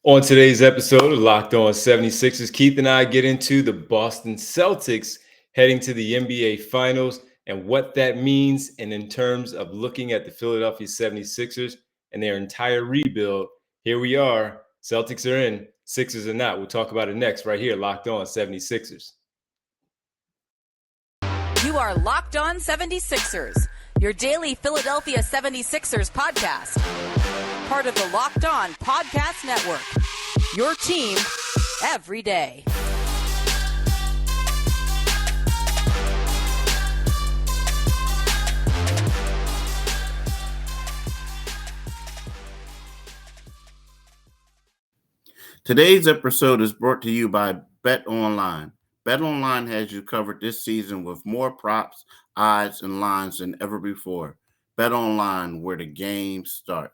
On today's episode of Locked On 76ers, Keith and I get into the Boston Celtics heading to the NBA Finals and what that means, and in terms of looking at the Philadelphia 76ers and their entire rebuild. Here we are. Celtics are in, Sixers are not. We'll talk about it next right here, Locked On 76ers. You are Locked On 76ers, your daily Philadelphia 76ers podcast. Part of the Locked On Podcast Network, your team every day. Today's episode is brought to you by Bet Online. Bet Online has you covered this season with more props, odds, and lines than ever before. Bet Online, where the game starts.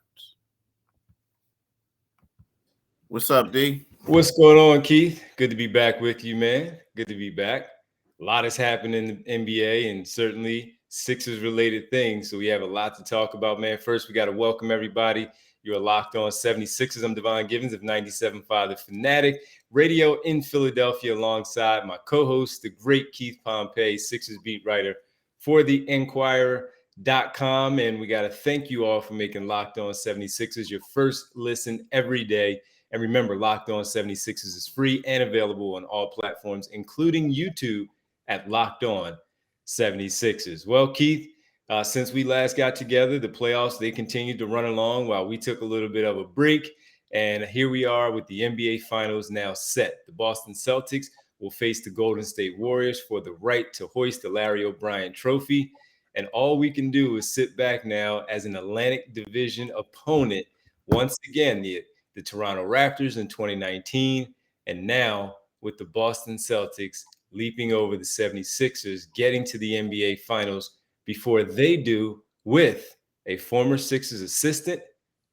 What's up, D? What's going on, Keith? Good to be back with you, man. Good to be back. A lot has happened in the NBA and certainly Sixers-related things, so we have a lot to talk about, man. First, we got to welcome everybody. You're Locked On 76ers. I'm Devon Givens of 97.5 The Fanatic Radio in Philadelphia, alongside my co-host, the great Keith Pompey, Sixers beat writer for the Enquirer.com. And we got to thank you all for making Locked On 76ers your first listen every day. And remember, Locked On 76ers is free and available on all platforms, including YouTube at Locked On 76ers. Well, Keith, since we last got together, the playoffs, they continued to run along while we took a little bit of a break. And here we are with the NBA Finals now set. The Boston Celtics will face the Golden State Warriors for the right to hoist the Larry O'Brien Trophy. And all we can do is sit back now as an Atlantic Division opponent. Once again, the Toronto Raptors in 2019, and now with the Boston Celtics leaping over the 76ers, getting to the NBA Finals before they do, with a former Sixers assistant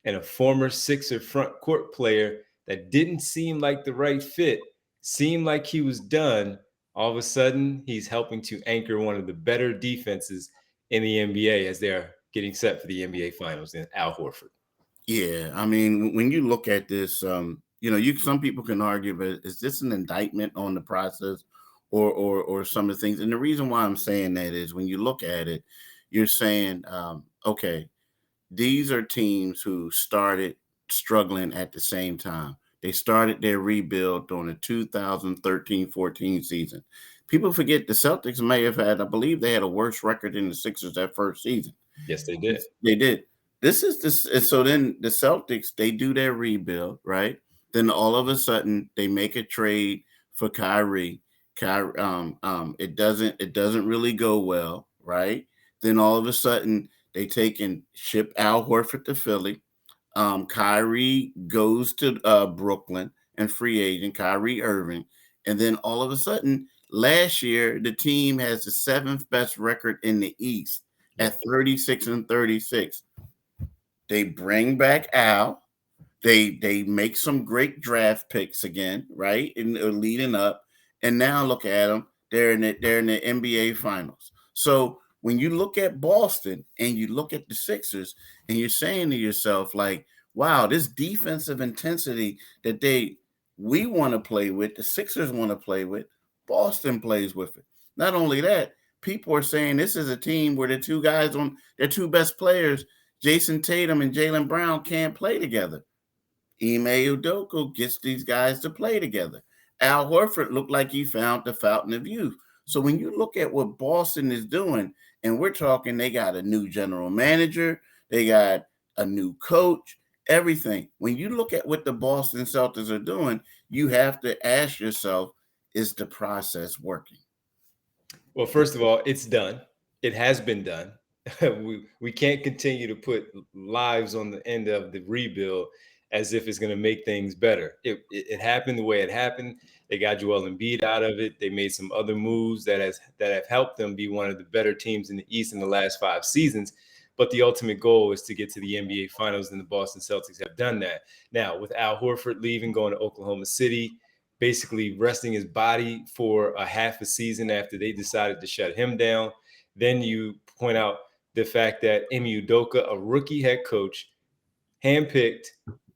and a former Sixer front court player that didn't seem like the right fit, seemed like he was done. All of a sudden, he's helping to anchor one of the better defenses in the NBA as they're getting set for the NBA Finals in Al Horford. Yeah, I mean, when you look at this, some people can argue, but is this an indictment on the process or some of the things? And the reason why I'm saying that is when you look at it, you're saying, okay, these are teams who started struggling at the same time. They started their rebuild during the 2013-14 season. People forget the Celtics may have had, I believe they had a worse record than the Sixers that first season. Yes, they did. They did. This is this. So then the Celtics, they do their rebuild, right? Then all of a sudden they make a trade for Kyrie. It doesn't really go well, right? Then all of a sudden they take and ship Al Horford to Philly. Kyrie goes to Brooklyn and free agent Kyrie Irving, and then all of a sudden last year the team has the seventh best record in the East at 36-36. They bring back Al. They make some great draft picks again, right? And leading up, and now look at them. They're in the NBA Finals. So when you look at Boston and you look at the Sixers, and you're saying to yourself, like, wow, this defensive intensity that we want to play with, the Sixers want to play with, Boston plays with it. Not only that, people are saying this is a team where the two guys on their two best players, Jason Tatum and Jaylen Brown, can't play together. Ime Udoka gets these guys to play together. Al Horford looked like he found the fountain of youth. So when you look at what Boston is doing, and we're talking, they got a new general manager, they got a new coach, everything. When you look at what the Boston Celtics are doing, you have to ask yourself, is the process working? Well, first of all, it's done. It has been done. we can't continue to put lives on the end of the rebuild as if it's going to make things better. It happened the way it happened. They got Joel Embiid out of it. They made some other moves that have helped them be one of the better teams in the East in the last 5 seasons. But the ultimate goal is to get to the NBA Finals, and the Boston Celtics have done that. Now, with Al Horford leaving, going to Oklahoma City, basically resting his body for a half a season after they decided to shut him down. Then you point out the fact that Ime Udoka, a rookie head coach, handpicked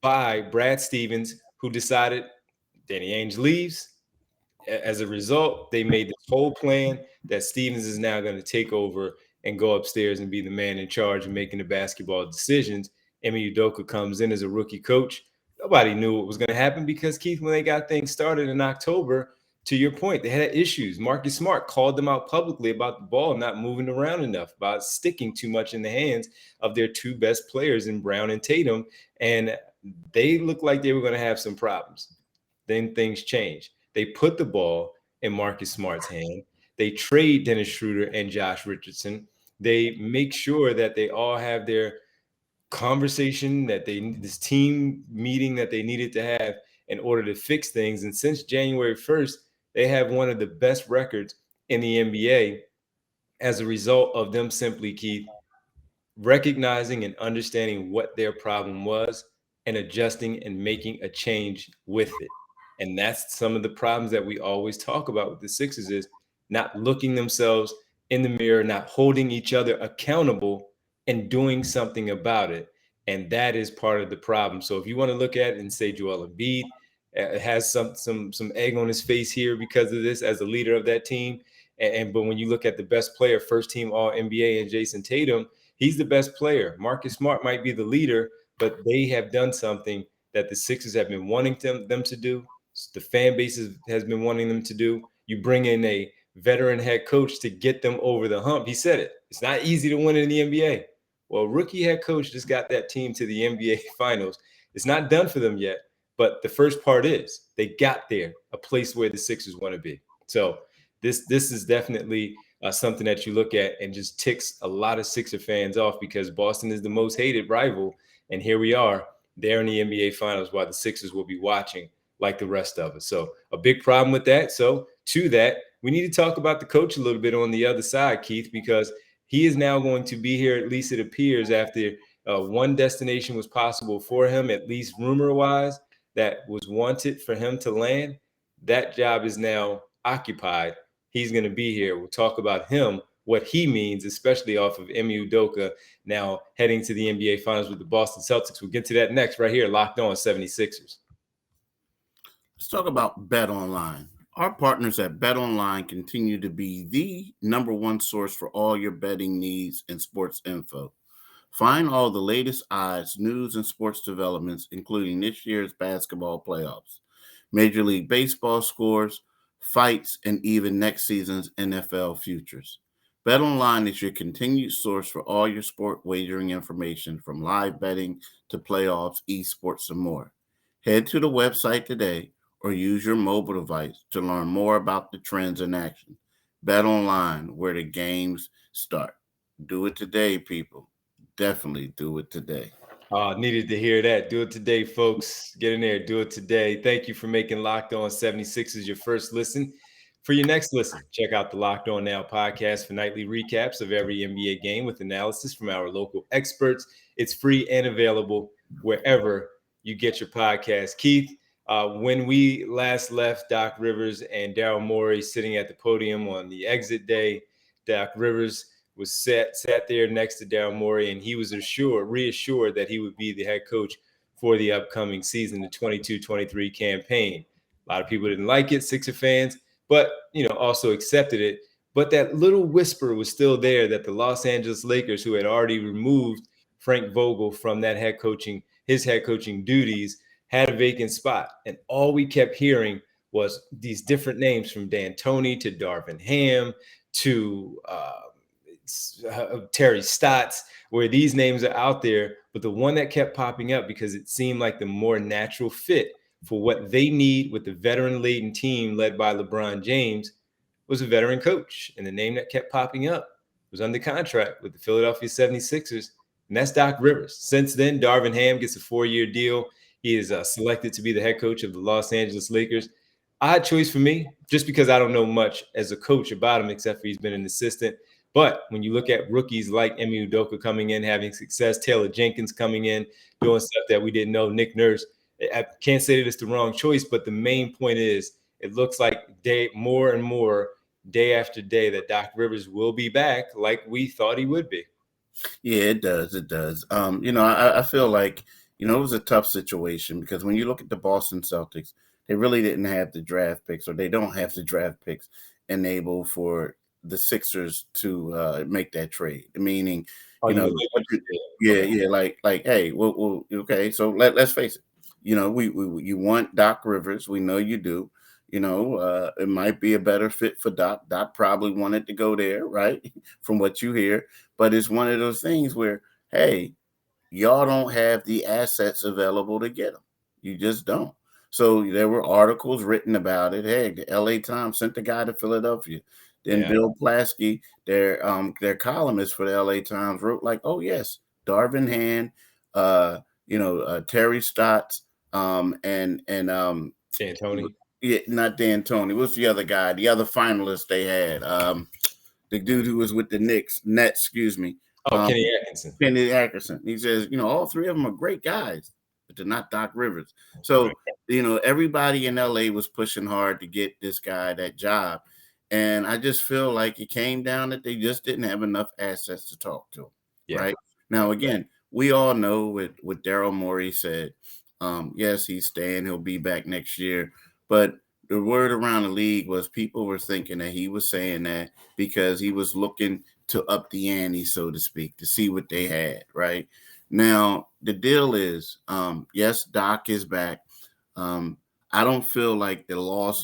by Brad Stevens, who decided Danny Ainge leaves. As a result, they made this whole plan that Stevens is now going to take over and go upstairs and be the man in charge of making the basketball decisions. Ime Udoka comes in as a rookie coach. Nobody knew what was going to happen because, Keith, when they got things started in October, to your point, they had issues. Marcus Smart called them out publicly about the ball not moving around enough, about sticking too much in the hands of their two best players in Brown and Tatum. And they looked like they were going to have some problems. Then things changed. They put the ball in Marcus Smart's hand. They trade Dennis Schroeder and Josh Richardson. They make sure that they all have their conversation, that this team meeting that they needed to have in order to fix things. And since January 1st, they have one of the best records in the NBA as a result of them simply, Keith, recognizing and understanding what their problem was and adjusting and making a change with it. And that's some of the problems that we always talk about with the Sixers is not looking themselves in the mirror, not holding each other accountable and doing something about it. And that is part of the problem. So if you want to look at it and say Joel Embiid has some egg on his face here because of this as a leader of that team. But when you look at the best player, first team All NBA and Jason Tatum, he's the best player. Marcus Smart might be the leader, but they have done something that the Sixers have been wanting them to do. The fan base has been wanting them to do. You bring in a veteran head coach to get them over the hump. He said it. It's not easy to win in the NBA. Well, rookie head coach just got that team to the NBA Finals. It's not done for them yet, but the first part is they got there, a place where the Sixers want to be. So this is definitely something that you look at and just ticks a lot of Sixer fans off because Boston is the most hated rival. And here we are, there in the NBA Finals while the Sixers will be watching like the rest of us. So a big problem with that. So to that, we need to talk about the coach a little bit on the other side, Keith, because he is now going to be here, at least it appears, after one destination was possible for him, at least rumor-wise, that was wanted for him to land. That job is now occupied. He's going to be here. We'll talk about him, what he means, especially off of Ime Udoka now heading to the NBA Finals with the Boston Celtics. We'll get to that next right here, Locked On 76ers. Let's talk about Bet Online. Our partners at Bet Online continue to be the number one source for all your betting needs and sports info. Find all the latest odds, news, and sports developments, including this year's basketball playoffs, Major League Baseball scores, fights, and even next season's NFL futures. BetOnline is your continued source for all your sport wagering information, from live betting to playoffs, esports, and more. Head to the website today or use your mobile device to learn more about the trends in action. BetOnline, where the games start. Do it today, people. Definitely do it today. Needed to hear that. Do it today, folks. Get in there. Do it today. Thank you for making Locked On 76ers your first listen. For your next listen, check out the Locked On Now podcast for nightly recaps of every NBA game with analysis from our local experts. It's free and available wherever you get your podcast. Keith, when we last left Doc Rivers and Daryl Morey sitting at the podium on the exit day, Doc Rivers was sat there next to Daryl Morey, and he was reassured that he would be the head coach for the upcoming season, the 22-23 campaign. A lot of people didn't like it, Sixer fans, but also accepted it. But that little whisper was still there that the Los Angeles Lakers, who had already removed Frank Vogel from his head coaching duties, had a vacant spot. And all we kept hearing was these different names, from D'Antoni to Darvin Ham to Terry Stotts, where these names are out there. But the one that kept popping up, because it seemed like the more natural fit for what they need with the veteran-laden team led by LeBron James, was a veteran coach. And the name that kept popping up was under contract with the Philadelphia 76ers, and that's Doc Rivers. Since then, Darvin Ham gets a 4-year deal. He is selected to be the head coach of the Los Angeles Lakers. Odd choice for me, just because I don't know much as a coach about him, except for he's been an assistant. But when you look at rookies like Ime Udoka coming in, having success, Taylor Jenkins coming in, doing stuff that we didn't know, Nick Nurse, I can't say that it's the wrong choice, but the main point is it looks like more and more, day after day, that Doc Rivers will be back like we thought he would be. Yeah, it does. It does. I feel like it was a tough situation because when you look at the Boston Celtics, they really didn't have the draft picks, or they don't have the draft picks enable for the Sixers to make that trade. Meaning, Oh, you yeah, like, hey, well, okay, so let's face it. We you want Doc Rivers. We know you do. It might be a better fit for Doc. Doc probably wanted to go there, right? From what you hear, but it's one of those things where, hey, y'all don't have the assets available to get them. You just don't. So there were articles written about it. Hey, the LA Times sent the guy to Philadelphia. Then Bill Plaschke, their columnist for the LA Times, wrote like, oh yes, Darvin Ham, Terry Stotts, and D'Antoni. Yeah, not D'Antoni. What's the other guy? The other finalist they had, the dude who was with the Nets, excuse me. Kenny Atkinson. Kenny Atkinson. He says, all three of them are great guys, but they're not Doc Rivers. So, everybody in LA was pushing hard to get this guy that job. And I just feel like it came down that they just didn't have enough assets to talk to him. Yeah. Right. Now, again, we all know what Daryl Morey said. Yes, he's staying. He'll be back next year. But the word around the league was people were thinking that he was saying that because he was looking to up the ante, so to speak, to see what they had. Right now, the deal is, yes, Doc is back. I don't feel like the loss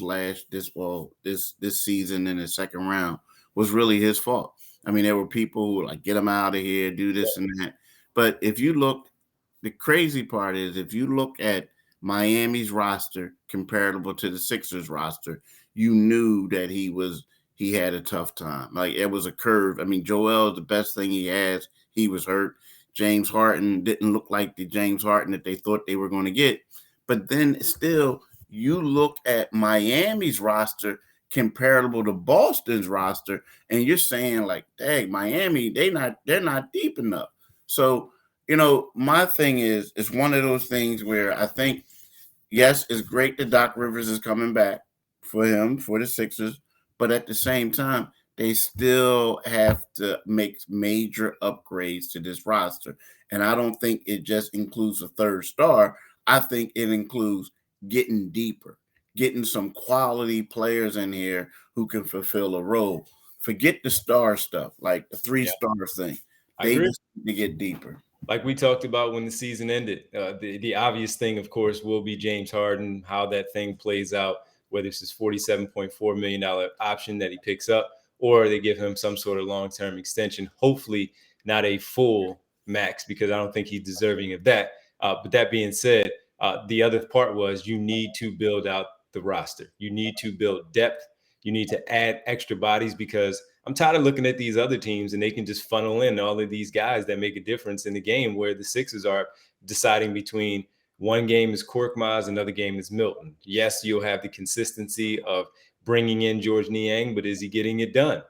this season in the second round was really his fault. I mean, there were people who were like, get him out of here, do this and that. But if you look, the crazy part is if you look at Miami's roster comparable to the Sixers roster, you knew that he had a tough time. Like, it was a curve. I mean, Joel is the best thing he has. He was hurt. James Harden didn't look like the James Harden that they thought they were going to get. But then still, you look at Miami's roster comparable to Boston's roster, and you're saying like, dang, Miami, they're not deep enough. So, my thing is, it's one of those things where I think, yes, it's great that Doc Rivers is coming back for the Sixers, but at the same time, they still have to make major upgrades to this roster. And I don't think it just includes a third star. I think it includes getting deeper, getting some quality players in here who can fulfill a role. Forget the star stuff, like the 3-star thing. They just need to get deeper. Like we talked about when the season ended, the obvious thing, of course, will be James Harden, how that thing plays out, whether it's his $47.4 million option that he picks up, or they give him some sort of long-term extension, hopefully not a full max, because I don't think he's deserving of that. But that being said, the other part was you need to build out the roster. You need to build depth. You need to add extra bodies, because I'm tired of looking at these other teams and they can just funnel in all of these guys that make a difference in the game, where the Sixers are deciding between one game is Korkmaz, another game is Milton. Yes, you'll have the consistency of bringing in George Niang, but is he getting it done?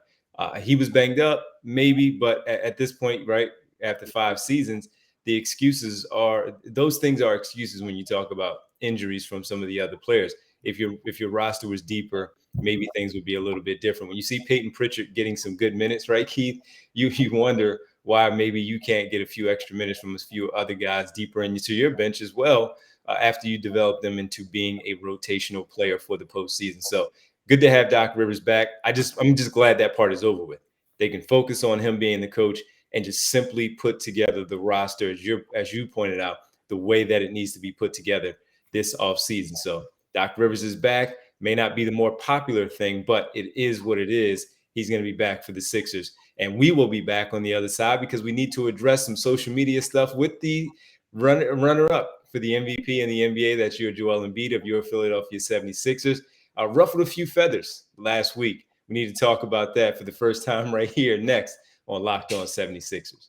He was banged up, maybe, but at this point, right, after 5 seasons, the excuses are, those things are excuses when you talk about injuries from some of the other players. If your roster was deeper, maybe things would be a little bit different. When you see Peyton Pritchard getting some good minutes, right, Keith, you wonder why maybe you can't get a few extra minutes from a few other guys deeper into your bench as well, after you develop them into being a rotational player for the postseason. So good to have Doc Rivers back. I'm just glad that part is over with. They can focus on him being the coach and just simply put together the roster, as you pointed out, the way that it needs to be put together this offseason. So Doc Rivers is back. May not be the more popular thing, but it is what it is. He's going to be back for the Sixers. And we will be back on the other side, because we need to address some social media stuff with the runner-up for the MVP in the NBA. That's your Joel Embiid of your Philadelphia 76ers. Ruffled a few feathers last week. We need to talk about that for the first time right here next on Locked On 76ers.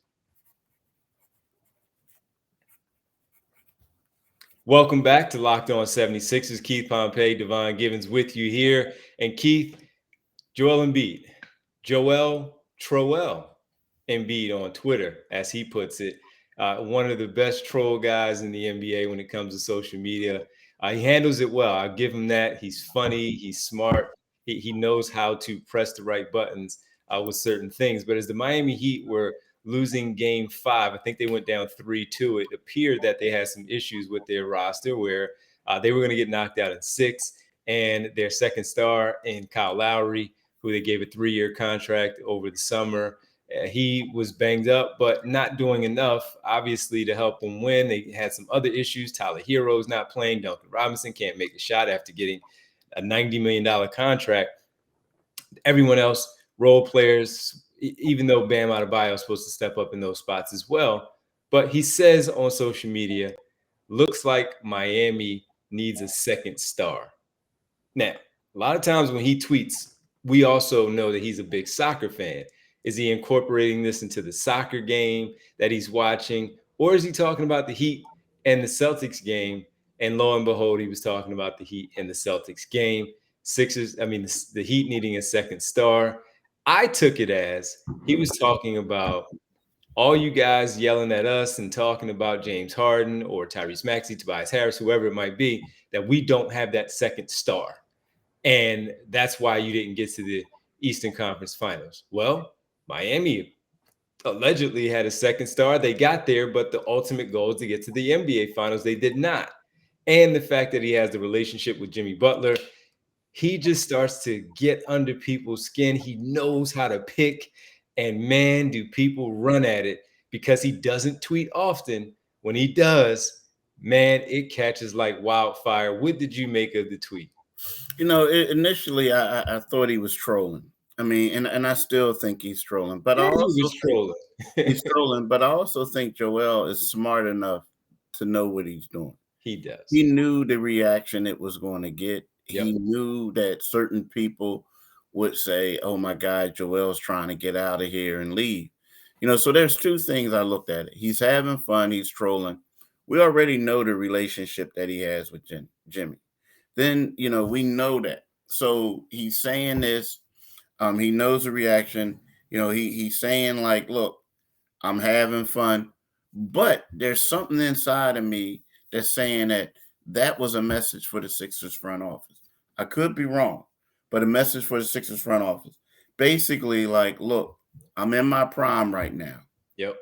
Welcome back to Locked On 76ers. Keith Pompey, Devon Givens with you here. And Keith, Joel Embiid, Joel Troel Embiid on Twitter, as he puts it, one of the best troll guys in the NBA when it comes to social media. He handles it well. I give him that. He's funny. He's smart. He knows how to press the right buttons with certain things. But as the Miami Heat were losing game 5. I think they went down 3-2. It appeared that they had some issues with their roster where they were going to get knocked out in 6, and their second star in Kyle Lowry, who they gave a 3-year contract over the summer, he was banged up, but not doing enough, obviously, to help them win. They had some other issues. Tyler Hero's not playing. Duncan Robinson can't make a shot after getting a $90 million contract. Everyone else, role players, even though Bam Adebayo is supposed to step up in those spots as well. But he says on social media, looks like Miami needs a second star. Now, a lot of times when he tweets, we also know that he's a big soccer fan. Is he incorporating this into the soccer game that he's watching? Or is he talking about the Heat and the Celtics game? And lo and behold, he was talking about the Heat and the Celtics game. The Heat needing a second star. I took it as he was talking about all you guys yelling at us and talking about James Harden or Tyrese Maxey, Tobias Harris, whoever it might be, that we don't have that second star. And that's why you didn't get to the Eastern Conference Finals. Well, Miami allegedly had a second star. They got there, but the ultimate goal is to get to the NBA Finals. They did not. And the fact that he has the relationship with Jimmy Butler, he just starts to get under people's skin. He knows how to pick. And man, do people run at it because he doesn't tweet often. When he does, man, it catches like wildfire. What did you make of the tweet? Initially I thought he was trolling. I mean, and I still think he's trolling. But he's trolling. But I also think Joel is smart enough to know what he's doing. He does. He knew the reaction it was going to get. Yep. He knew that certain people would say, "Oh my God, Joel's trying to get out of here and leave." So there's two things I looked at it. He's having fun. He's trolling. We already know the relationship that he has with Jimmy. Then, we know that. So he's saying this. He knows the reaction. He's saying like, look, I'm having fun. But there's something inside of me that's saying that was a message for the Sixers front office. I could be wrong, but a message for the Sixers front office. Basically, like, look, I'm in my prime right now. Yep.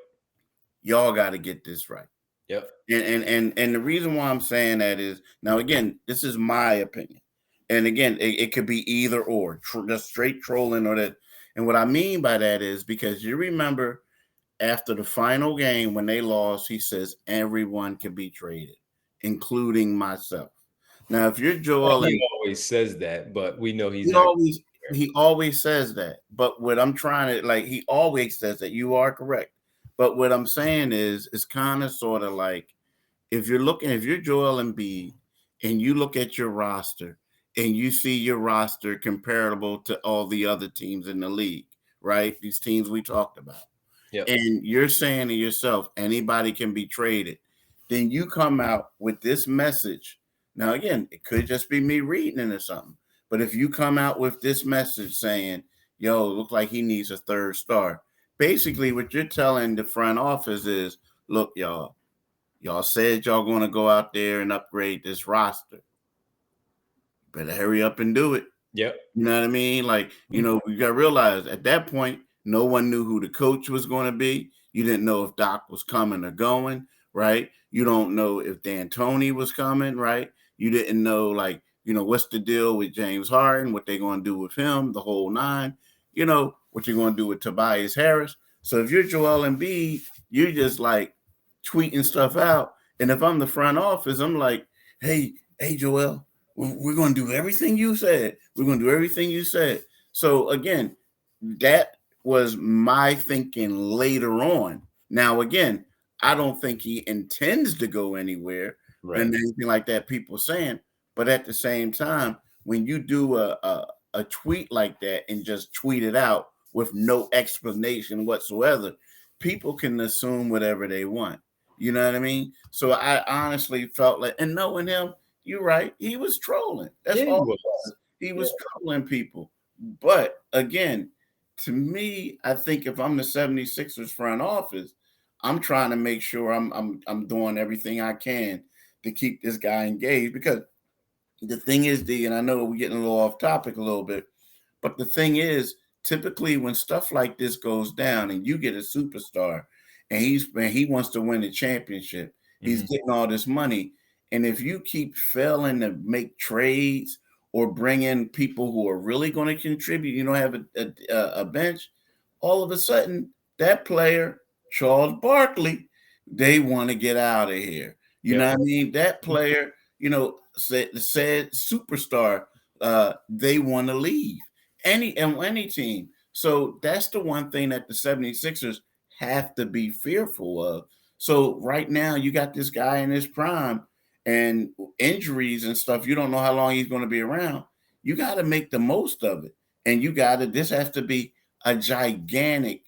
Y'all got to get this right. Yep. And the reason why I'm saying that is, now again, this is my opinion. And again, it could be either or, just straight trolling or that. And what I mean by that is because you remember after the final game when they lost, he says everyone can be traded, including myself. Now, if you're Joel, he always says that, but we know he always says that. But what I'm trying to he always says that. You are correct. But what I'm saying is, it's kind of sort of like if you're Joel Embiid and you look at your roster and you see your roster comparable to all the other teams in the league, right? These teams we talked about. Yep. And you're saying to yourself, anybody can be traded. Then you come out with this message. Now, again, it could just be me reading it or something. But if you come out with this message saying, yo, look like he needs a third star. Basically, what you're telling the front office is, look, y'all said y'all going to go out there and upgrade this roster. Better hurry up and do it. Yep. You know what I mean? We got to realize at that point, no one knew who the coach was going to be. You didn't know if Doc was coming or going, right? You don't know if D'Antoni was coming, right? You didn't know, what's the deal with James Harden, what they're going to do with him, the whole nine, what you're going to do with Tobias Harris. So if you're Joel Embiid, you're just tweeting stuff out. And if I'm the front office, I'm like, hey, Joel, we're going to do everything you said. We're going to do everything you said. So again, that was my thinking later on. Now, again, I don't think he intends to go anywhere and anything like that, people saying. But at the same time, when you do a tweet like that and just tweet it out with no explanation whatsoever, people can assume whatever they want. You know what I mean? So I honestly felt like, and knowing him, you're right, he was trolling. That's all it was. He was trolling people. But again, to me, I think if I'm the 76ers front office, I'm trying to make sure I'm doing everything I can to keep this guy engaged. Because the thing is, and I know we're getting a little off topic a little bit, but the thing is, typically when stuff like this goes down and you get a superstar and he wants to win a championship, he's getting all this money. And if you keep failing to make trades or bring in people who are really going to contribute, you don't have a bench, all of a sudden that player, Charles Barkley, they want to get out of here. You know what I mean? That player, said superstar, they want to leave any team. So that's the one thing that the 76ers have to be fearful of. So right now you got this guy in his prime and injuries and stuff. You don't know how long he's going to be around. You got to make the most of it. And this has to be a gigantic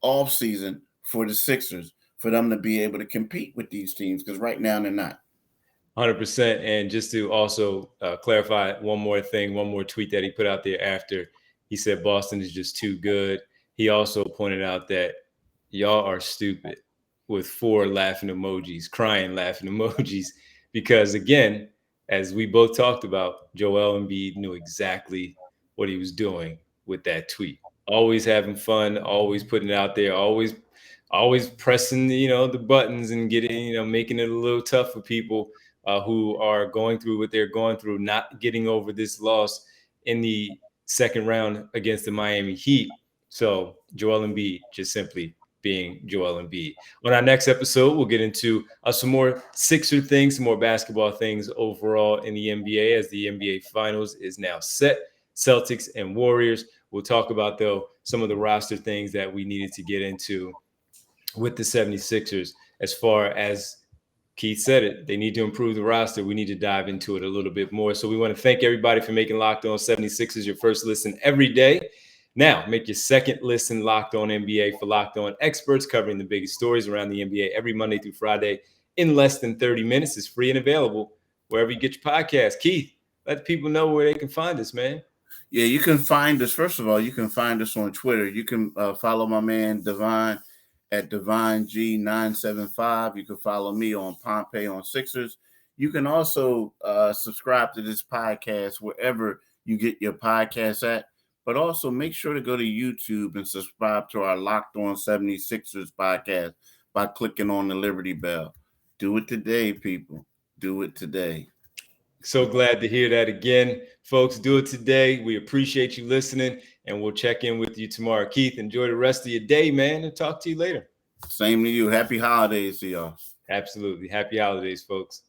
offseason for the Sixers for them to be able to compete with these teams, because right now they're not. 100%. And just to also clarify one more thing, one more tweet that he put out there after he said Boston is just too good. He also pointed out that y'all are stupid with 4 laughing emojis, crying laughing emojis, because again, as we both talked about, Joel Embiid knew exactly what he was doing with that tweet. Always having fun, always putting it out there, always pressing, the buttons and getting, making it a little tough for people who are going through what they're going through, not getting over this loss in the second round against the Miami Heat. So Joel Embiid just simply being Joel Embiid. On our next episode, we'll get into some more Sixer things, some more basketball things overall in the NBA, as the NBA Finals is now set. Celtics and Warriors. We'll talk about, though, some of the roster things that we needed to get into with the 76ers. As far as Keith said it, they need to improve the roster. We need to dive into it a little bit more. So we want to thank everybody for making Locked On 76ers your first listen every day. Now, make your second listen Locked On NBA for Locked On experts covering the biggest stories around the NBA every Monday through Friday in less than 30 minutes. It's free and available wherever you get your podcast. Keith, let people know where they can find us, man. Yeah, you can find us. First of all, you can find us on Twitter. You can follow my man Devon at DevonG975. You can follow me on Pompey on Sixers. You can also subscribe to this podcast wherever you get your podcasts at. But also make sure to go to YouTube and subscribe to our Locked On 76ers podcast by clicking on the Liberty Bell. Do it today, people. Do it today. So glad to hear that again. Folks, do it today. We appreciate you listening, and we'll check in with you tomorrow. Keith, enjoy the rest of your day, man, and talk to you later. Same to you. Happy holidays to y'all. Absolutely. Happy holidays, folks.